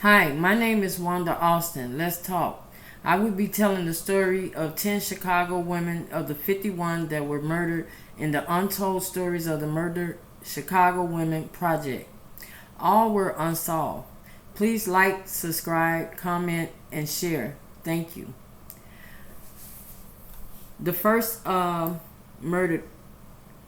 Hi, my name is Wanda Austin. Let's talk. I will be telling the story of 10 Chicago women of the 51 that were murdered in the Untold Stories of the Murdered Chicago Women Project. All were unsolved. Please like, subscribe, comment, and share. Thank you. The first murdered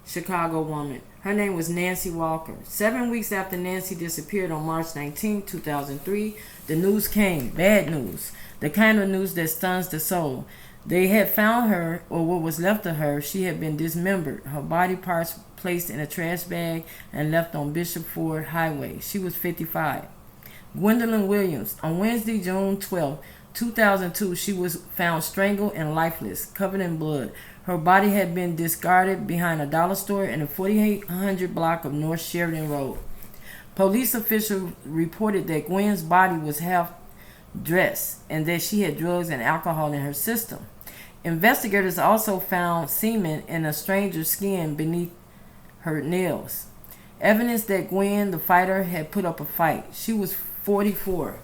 Chicago woman. Her name was Nancy Walker. 7 weeks after Nancy disappeared on March 19, 2003, the news came. Bad news. The kind of news that stuns the soul. They had found her, or what was left of her. She had been dismembered, her body parts placed in a trash bag and left on Bishop Ford Highway. She was 55. GWENDOLYN Williams. On Wednesday, June 12, 2002, she was found strangled and lifeless, covered in blood. Her body had been discarded behind a dollar store in the 4800 block of North Sheridan Road. Police officials reported that Gwen's body was half dressed and that she had drugs and alcohol in her system. Investigators also found semen in a stranger's skin beneath her nails. Evidence that Gwen, the fighter, had put up a fight. She was 44.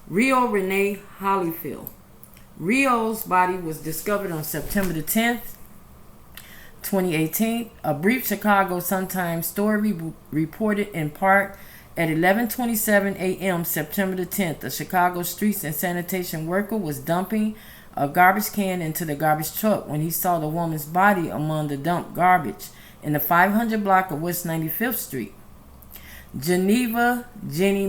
Reo Renee Holyfield. Reo's body was discovered on September the 10th, 2018. A brief Chicago Sun-Times story reported in part at 11:27 a.m. September the 10th, a Chicago streets and sanitation worker was dumping a garbage can into the garbage truck when he saw the woman's body among the dumped garbage in the 500 block of West 95th Street. Genevieve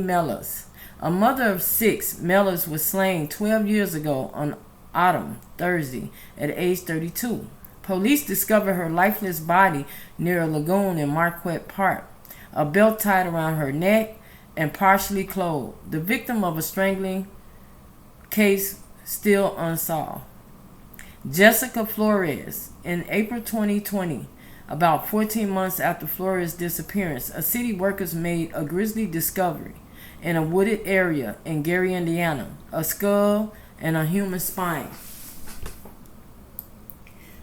Mellas. A mother of 6, Mellas was slain 12 years ago on autumn Thursday at age 32. Police discovered her lifeless body near a lagoon in Marquette Park, a belt tied around her neck and partially clothed. The victim of a strangling case still unsolved. Jessica Flores. In April 2020, about 14 months after Flores' disappearance, a city workers made a grisly discovery in a wooded area in Gary, Indiana, a skull and a human spine.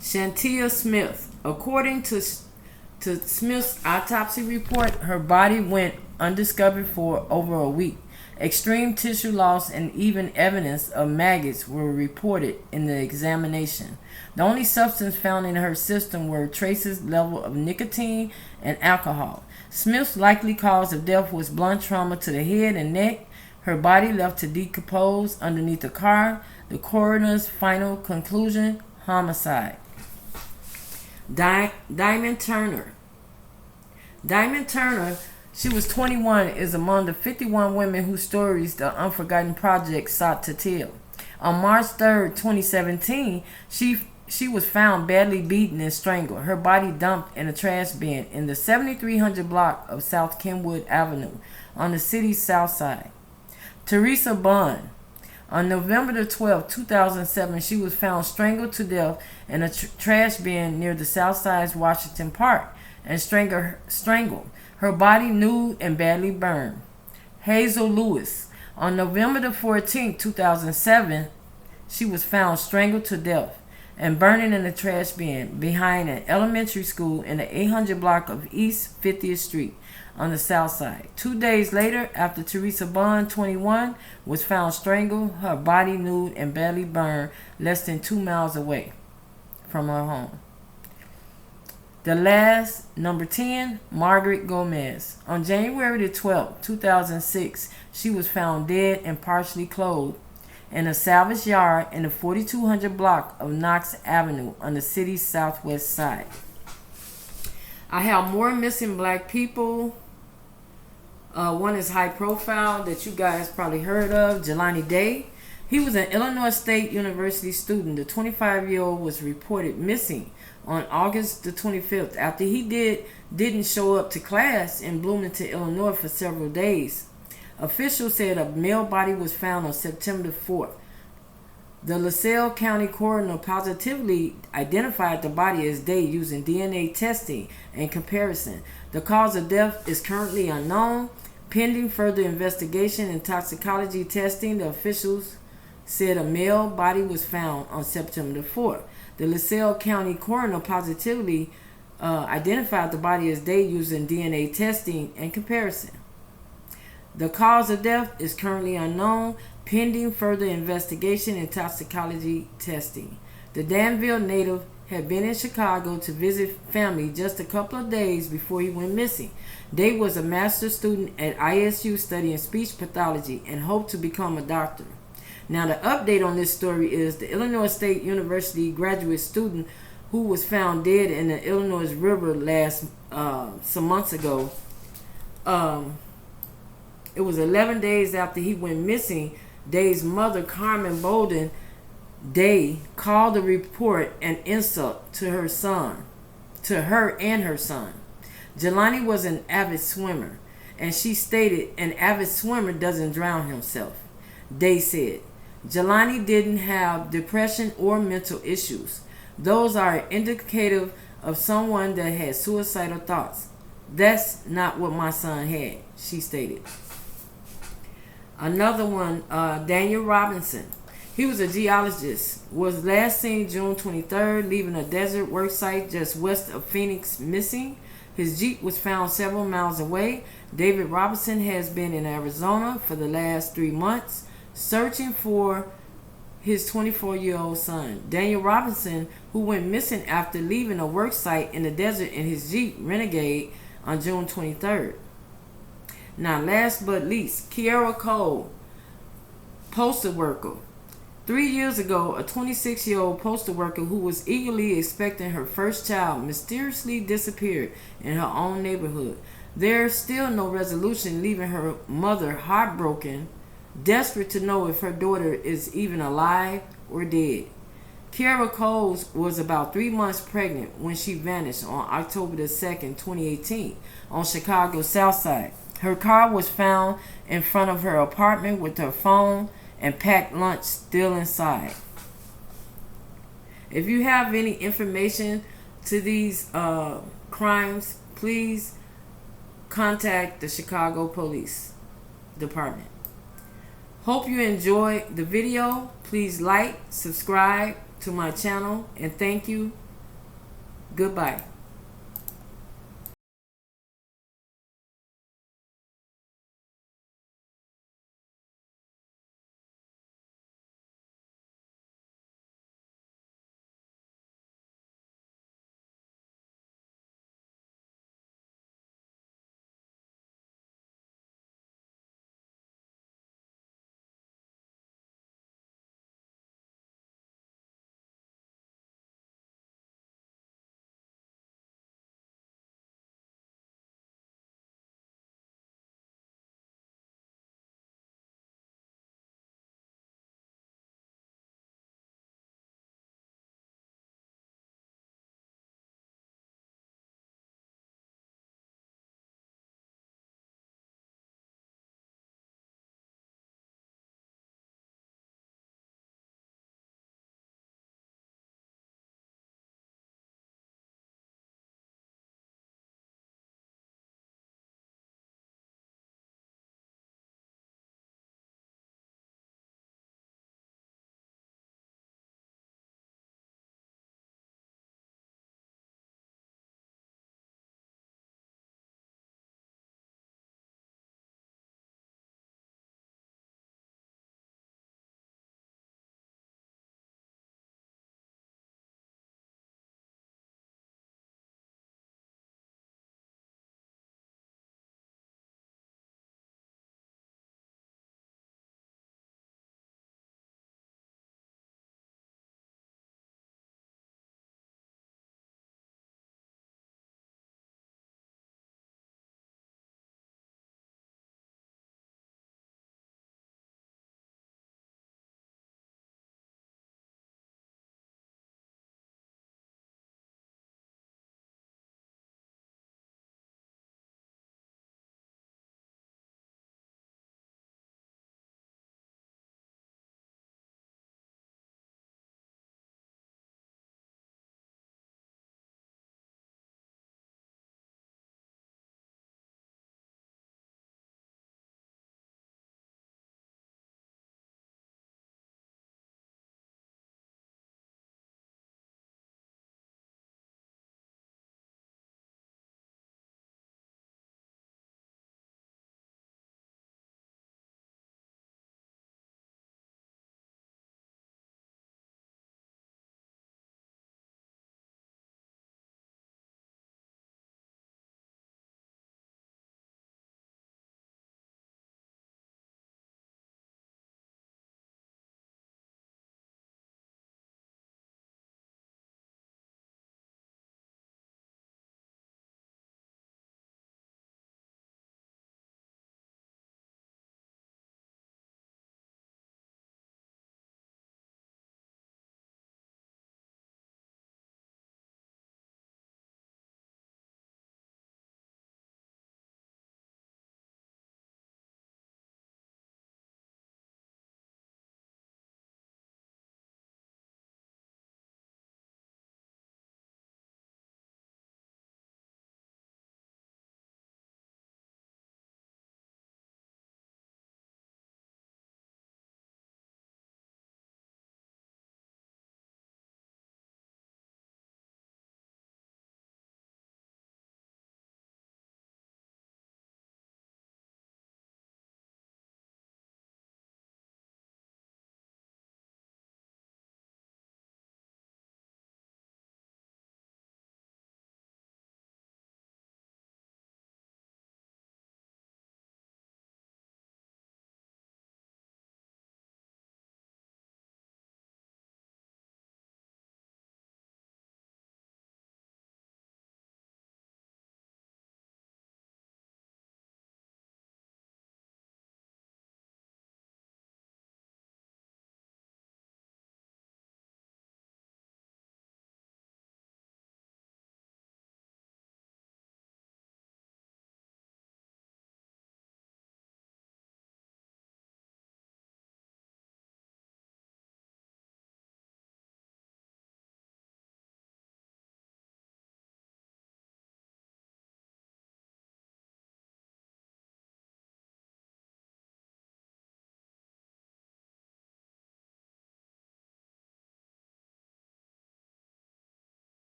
Shantieya Smith. According to Smith's autopsy report, her body went undiscovered for over a week. Extreme tissue loss and even evidence of maggots were reported in the examination. The only substance found in her system were traces level of nicotine and alcohol. Smith's likely cause of death was blunt trauma to the head and neck. Her body left to decompose underneath the car. The coroner's final conclusion: homicide. Diamond Turner. Diamond Turner, she was 21, is among the 51 women whose stories the Unforgotten Project sought to tell. On March 3rd, 2017, she was found badly beaten and strangled, her body dumped in a trash bin in the 7300 block of South Kenwood Avenue on the city's south side. THERESA BUNN. On November the 12th, 2007, she was found strangled to death in a trash bin near the south side's Washington Park and strangled. Her body nude and badly burned. Hazel Lewis. On November the 14th, 2007, she was found strangled to death and burning in a trash bin behind an elementary school in the 800 block of East 50th Street on the south side. 2 days later, after THERESA BUNN, 21, was found strangled, her body nude and badly burned less than 2 miles away from her home. The last, number 10, Margaret Gomez. On January the 12th, 2006, she was found dead and partially clothed in a salvage yard in the 4200 block of Knox Avenue on the city's southwest side. I have more missing black people. One is high profile that you guys probably heard of, Jelani Day. He was an Illinois State University student. The 25-year-old was reported missing on August the 25th after he didn't show up to class in Bloomington, Illinois for several days. Officials said a male body was found on September 4th. The LaSalle County coroner positively identified the body as Day using DNA testing and comparison. The cause of death is currently unknown. Pending further investigation and toxicology testing, the officials said a male body was found on September 4th. The LaSalle County coroner positively identified the body as Day using DNA testing and comparison. The cause of death is currently unknown, pending further investigation and toxicology testing. The Danville native had been in Chicago to visit family just a couple of days before he went missing. Dave was a master's student at ISU studying speech pathology and hoped to become a doctor. Now the update on this story is the Illinois State University graduate student who was found dead in the Illinois River some months ago. It was 11 days after he went missing. Dave's mother, Carmen Bolden, called the report an insult to her and her son. Jelani was an avid swimmer, and she stated an avid swimmer doesn't drown himself. Dave said, Jelani didn't have depression or mental issues. Those are indicative of someone that had suicidal thoughts. That's not what my son had, she stated. Another one, Daniel Robinson. He was a geologist, was last seen June 23rd, leaving a desert work site just west of Phoenix missing. His Jeep was found several miles away. David Robinson has been in Arizona for the last 3 months, searching for his 24-year-old son. Daniel Robinson, who went missing after leaving a work site in the desert in his Jeep Renegade on June 23rd. Now, last but least, Kierra Cole, postal worker. 3 years ago, a 26-year-old postal worker who was eagerly expecting her first child mysteriously disappeared in her own neighborhood. There's still no resolution, leaving her mother heartbroken, desperate to know if her daughter is even alive or dead. Kierra Cole was about 3 months pregnant when she vanished on October the 2nd, 2018, on Chicago's South Side. Her car was found in front of her apartment with her phone and packed lunch still inside. If you have any information to these crimes, please contact the Chicago Police Department. Hope you enjoyed the video. Please like, subscribe to my channel, and thank you. Goodbye.